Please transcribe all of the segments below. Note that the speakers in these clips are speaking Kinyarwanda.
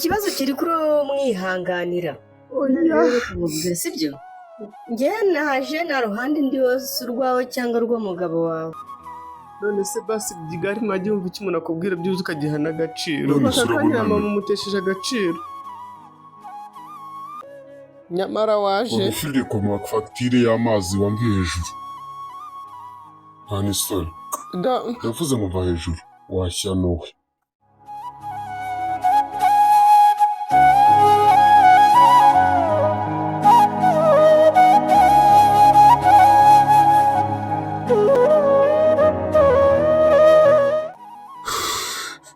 ikibazo kiri kuri mwihanganira oya kumubwira sibyo njye naje nta ruhande ndi wose urwawe cyangwa rw'umugabo wawe none se basi byigari mwajya wumva icyo umuntu akubwira byuze ukagiha n'agaciro None se aka kanya urabona- mama umutesheje agaciro nyamara waje ubushyire ku fagitire y'amazi wambwiye hejuru nta n'isoni yavuze ngo mva hejuru washya n'uwe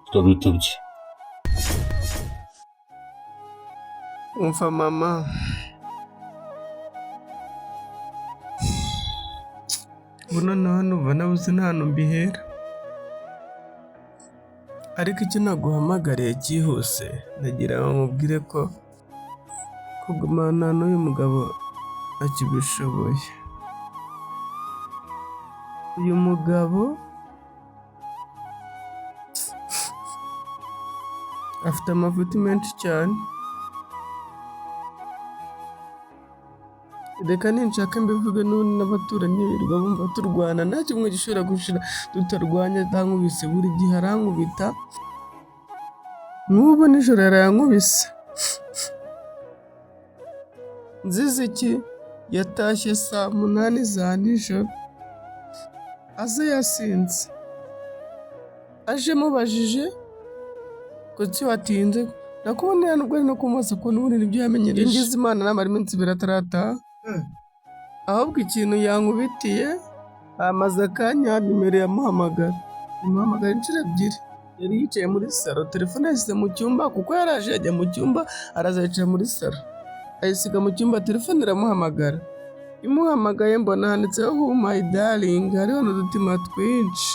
ndabitabye umva mama ubu noneho numva nabuze n'ahantu mbihera ariko icyo naguhamagariye cyihuse ndagira ngo mubwire ko kugumana n'uyu mugabo akibishoboye uyu mugabo afite amafuti menshi cyane reka ninshaka mbivuge n'ubundi n'abaturanyi birirwa bumva turwana nta kimwe gishobora gushira tutarwanya atankubise buri gihe arankubita n'ubu nijoro yarayankubise nziza iki yatashye saa 8 za nijoro aze yasinze aje mubajije kuki watinze nakubonera nubwo ari no kumubaza ukuntu ubundi nibyo yamenyereje ngize imana namara iminsi 2 atarataha ahubwo ikintu yankubitiye amaze akanya nimero yamuhamagara inshuro 2 yari yicaye muri salo telefone yashyize mu cyumba kuko yaraje yajya mu cyumba araza yicara muri salo ayisiga mu cyumba telefone iramuhamagara imuhamagaye mbona handitseho who my darling hariho n'udutima twinshi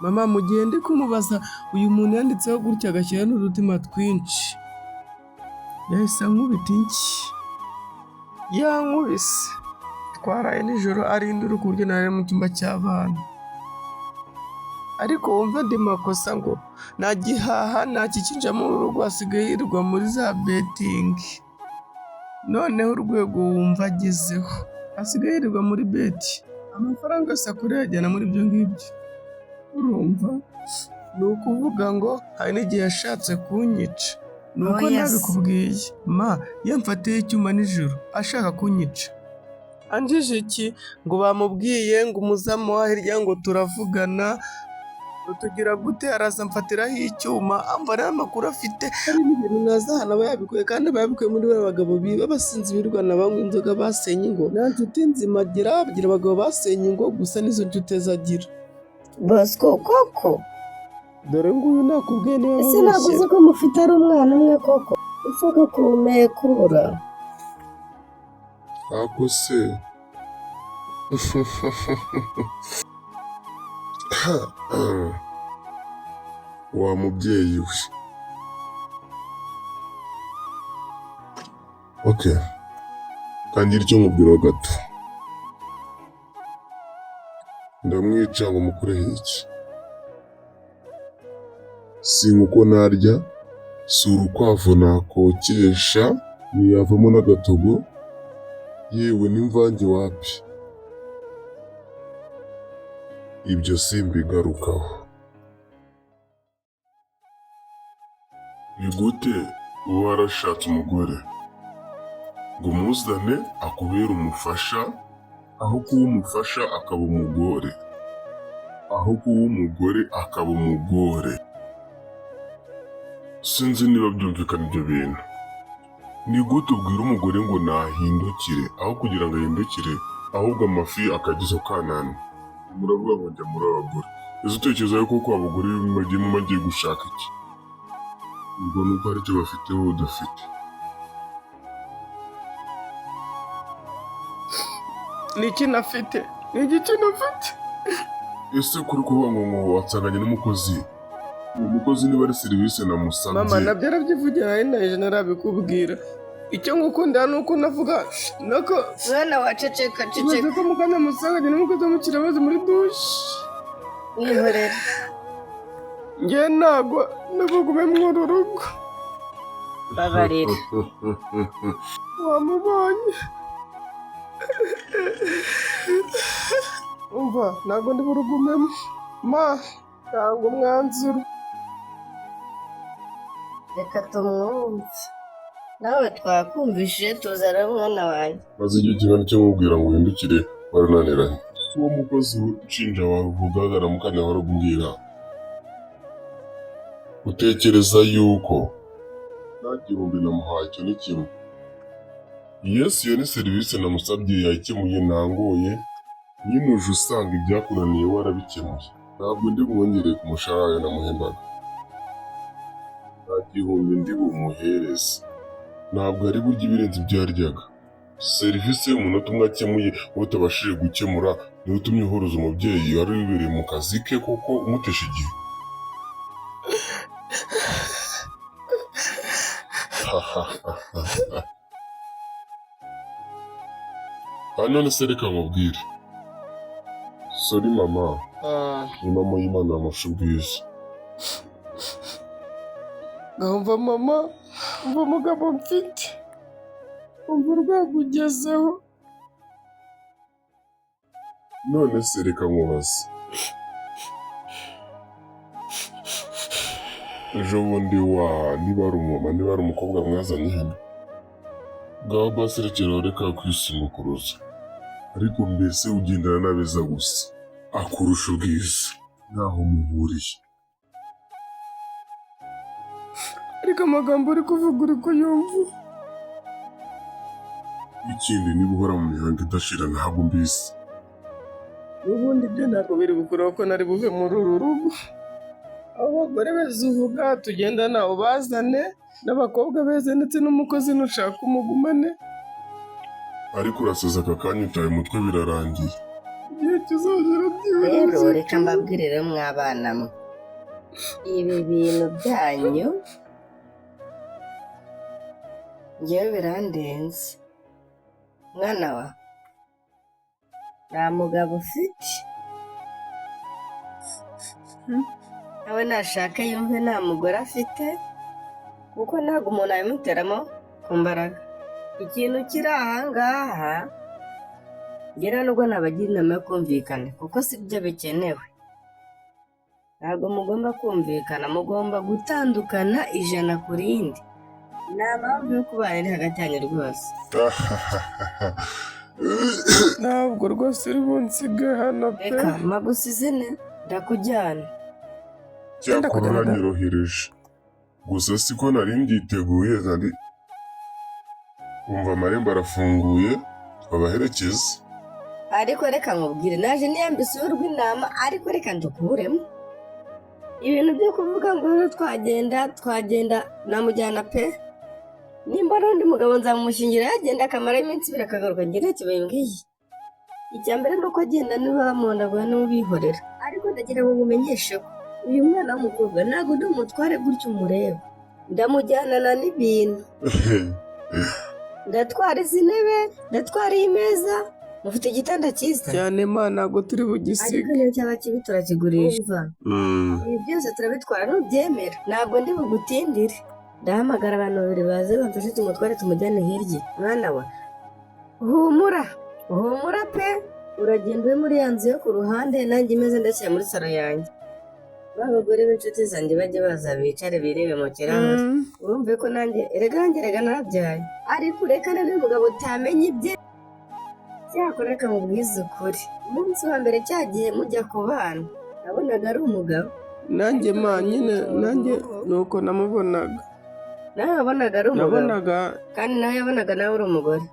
mama mugihe ndi kumubaza uyu muntu yanditseho gutya agashyira n'udutima twinshi yahise ankubita iki yankubise twaraye nijoro arindira ku buryo nari mu cyumba cy'abana ariko wumva ndi makosa ngo nagihaha nakikinja mu rugo asigaye yirirwa muri za betingi noneho urwego wumva agezeho asigaye yirirwa muri beti amafaranga asa kure yajyana muri ibyo ngibyo urumva ni ukuvuga ngo hari n'igihe yashatse kunyica nuko nabikubwiye ma yamfatiye icyuma nijoro ashaka kunyica anjije iki ngo bamubwiye ngo umuzamu wa hirya ngo turavugana tugira gute araza mfatiraho icyuma ambara amakuru afite hari n'ibintu nazahana bayabikuye kandi bayabikuye muri bari abagabo babasinzi birwana banywa inzoga basenye ingo nta nshuti nzima agira abagabo basenye ingo gusa nizo nshuti zagira Bosco koko dore nguyu nakubwiye niba ese naguze ko mufite ari umwana umwe koko uvuga kumekura ako se wa mubyeyi we okay kangira icyo mubwira gato ndamwica ngo mukureho iki uko narya si urukwavu nakokesha ntiyavamo n'agatogo yewe n'imvange wapi ibyo simbigarukaho ni gute uba warashatse umugore ngo umuzane akubere umufasha aho kuba umufasha akaba umugore aho kuba umugore akaba umugore sinzi niba byumvikana ibyo bintu ni gute ubwira umugore ngo nahindukire aho kugira ngo ahindukire ahubwo amafi akagize kanani muravuga ngo njya muri abagore ese utekereza yuko ko abagore bagiye gushaka iki ubwo nuko hari icyo bafite wowe udafite ni iki nafite ni igiki nafite ese kuri kuvuga ngo watsanganye n'umukozi umukozi niba ari serivisi namusabye mama nabyo arabyivugira ari naje narabikubwira icyo ngukunda ni uko navuga nako mwana waceceka umaze ko mukanya musanganye n'umukozi wo mu kirabazi muri dushe mwihorere njye ntabwo ndabagume mw'uru rugo. babarira. Wamubonye? Umva ntabwo ndi burugumemo. Ma tanga umwanzuro. Reka tumwumve. Nawe twakumvishije tuzana mwana wanjye. maze igihe kingana icyo mubwira ngo uhindukire barananiranye. Si uwo mukozi ushinja wavugaga mu kanya warabwira. Utekereza yuko nta gihumbi namuhaye icyo ni kimwe. Yesu iyo ni serivisi namusabye yayikemuye ntangoye, nyine uje usanga ibyakunaniye warabikemuye. Ntabwo ndi bumwongereye ku mushahara wawe namuhembaga. Nta gihumbi ndi bumuhereze. Ntabwo ari burya ibirenze ibyo yaryaga. Serivisi y'umunota umwe akemuye wowe utabashije gukemura niwe utumye uhuruza umubyeyi wari wibereye mu kazi ke kuko umutesha igihe. None se reka nkubwire. Sorry mama, ni mama y'Imana yamusha ubwiza. Umva mama, umva umugabo mfite. Umva urwego ugezeho. None se reka nkubaze. Ejo bundi niba ari umumama niba ari umukobwa mwazanye hano. Ngaho basi rekera reka kwisimukuruza. Ariko mbese ugendana n'abeza gusa. Akurusha ubwiza. Ntaho muhuriye. Ariko amagambo uri kuvuga uri kuyumva. Ikindi niba uhora mu mihango idashira ntabwo mbizi. Ubundi ibyo ntabwo biri gukuraho ko nari buve muri uru rugo. Abagore beza uvuga tugendana ubazane, n'abakobwa beza ndetse n'umukozi nushaka umugumane. Ariko urasaza aka kanya utaye umutwe birarangiye. Igihe kizagera Rero byibura. reka mbabwire rero mwabana mwe. Ibi bintu byanyu njyewe birandenze. Mwana wa, nta mugabo ufite. Nawe nashaka yumve nta mugore afite, kuko ntabwo umuntu abimuteramo ku mbaraga. Ikintu kiri ahangaha, ngira nubwo nabagira inama yo kumvikana, kuko si byo bikenewe. Ntabwo mugomba kumvikana, mugomba gutandukana ijana ku rindi. Nta mpamvu yo kubana iri hagati yanyu rwose. Ntabwo rwose uri bunsige hano pe. Reka magusize ne ndakujyana. Cyakora uranyorohereje. Gusa siko nari mbyiteguye nari. Umva amarembo arafunguye twabaherekeza. Ariko reka nkubwire naje niyambise urw'intama, ariko reka ndukuremo. Ibintu byo kuvuga ngo twagenda namujyana pe. Nimba n'undi mugabo nzamushingira yagenda akamara iminsi 2 akagaruka ngira kibimbwiye. Icya mbere nuko agenda niba bamondagwa n'ubihorera. Ariko ndagira ngo mumenyeshe ko uyu mwana w'umukobwa ntabwo ndi umutware gutyo umureba. Ndamujyanana n'ibintu. Ndatwara izi ntebe, ndatwara iyi meza, mufite igitanda cyiza. Cyane ma ntabwo turi bugisiga. Ariko niyo cyaba kibi turakigurisha. Ibi byose turabitwara nubyemera. Ntabwo ndi bugutindire. Ndahamagara abantu 2 baze bamfashe tumutware tumujyane hirya. Mwana wa, humura pe. Uragenda uri muri ya nzu yo ku ruhande, nanjye imeze ndashyira muri salo yanjye. Babagore b'inshuti zanjye bajye baza bicare birebe mu kirahure. Urumve ko nanjye erega narabyaye. Ariko reka n'uyu mugabo utamenye ibye. Cyakora reka mubwize ukuri. Umunsi wa mbere cyagiye mujya ku bana, nabonaga ari umugabo. Nanjye ma nyine nanjye nuko namubonaga. Nawe wabonaga ari umugabo. Nabonaga Kandi nawe yabonaga nawe uri umugore.